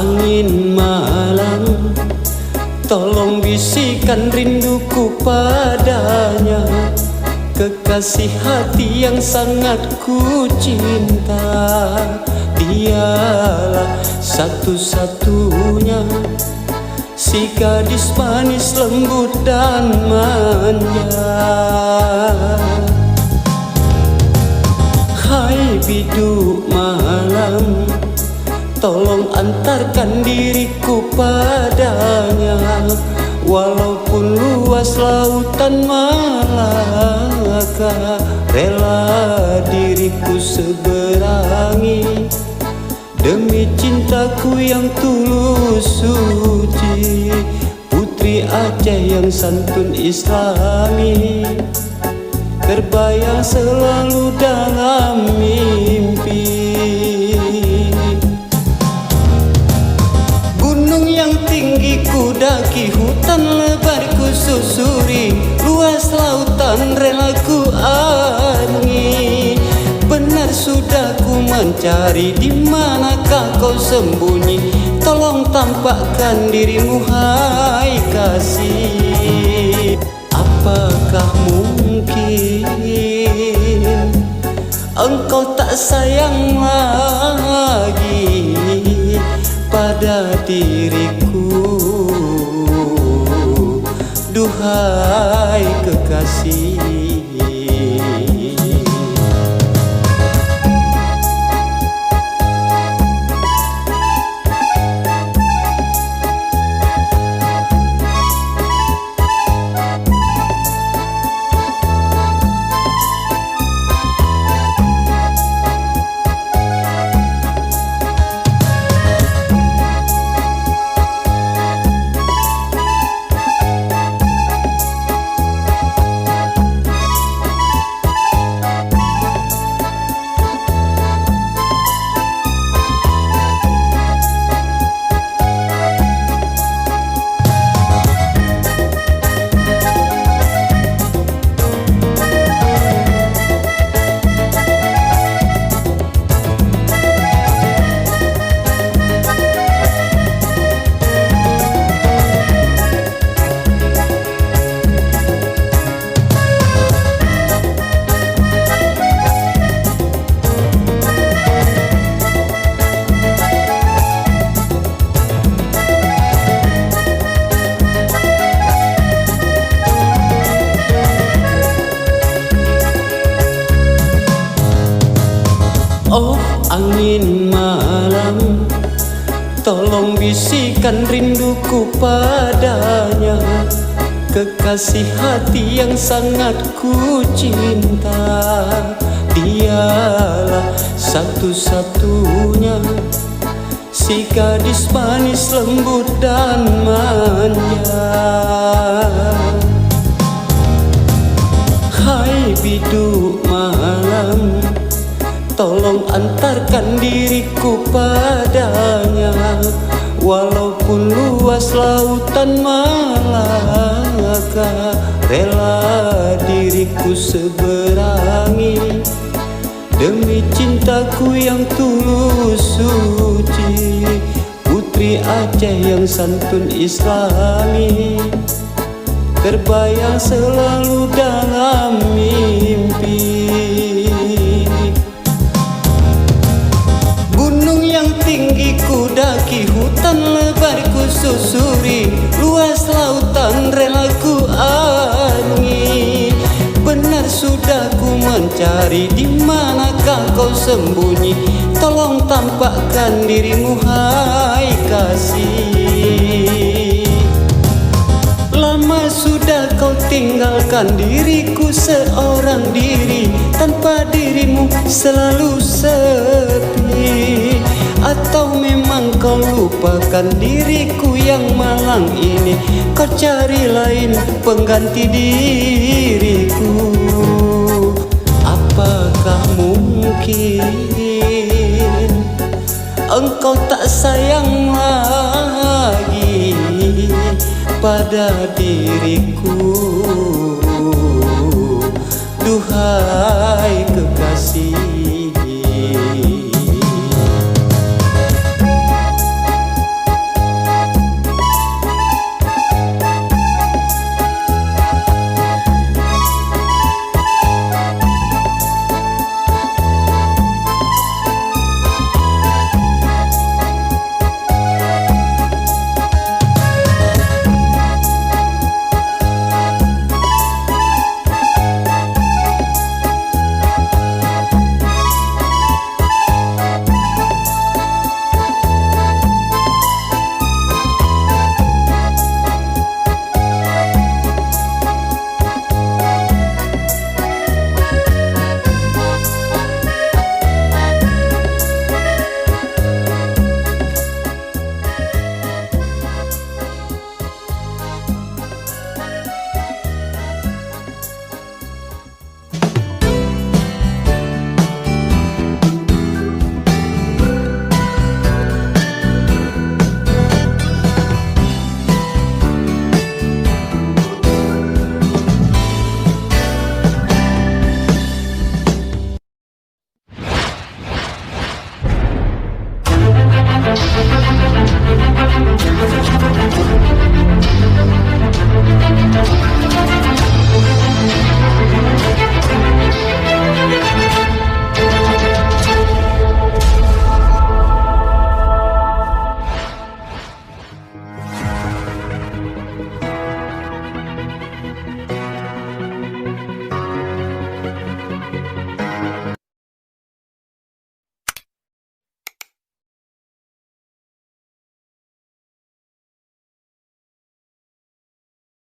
angin malam, tolong bisikan rinduku padanya, kekasih hati yang sangat ku cinta. Dialah satu-satunya, si gadis manis lembut dan manja. Hai biduk malam, tolong antarkan diriku padanya, walaupun luas lautan Malaka, rela diriku seberangi demi cintaku yang tulus suci. Putri Aceh yang santun islami, terbayang selalu dalam mimpi. Gunung yang tinggi ku daki, hutan lebar ku susuri, luas lautan rela ku arungi. Benar sudah ku mencari, di manakah kau sembunyi? Tolong tampakkan dirimu hai kasih. Apakah mungkin engkau tak sayang lagi pada diriku? Duhai kekasih, oh angin malam, tolong bisikan rinduku padanya, kekasih hati yang sangat ku cinta. Dialah satu-satunya, si gadis manis lembut dan manja. Hai biduk malam, tolong antarkan diriku padanya, walaupun luas lautan Malaka, rela diriku seberangi demi cintaku yang tulus suci. Putri Aceh yang santun islami, terbayang selalu dalam mimpi. Gunung yang tinggi ku daki, hutan lebar ku susuri, luas lautan rela ku arungi. Benar sudah ku mencari, di manakah kau sembunyi? Tolong tampakkan dirimu hai kasih. Lama sudah kau tinggalkan diriku seorang diri, tanpa dirimu selalu sepi. Atau memang kau lupakan diriku yang malang ini, kau cari lain pengganti diriku. Apakah mungkin engkau tak sayang lagi pada diriku?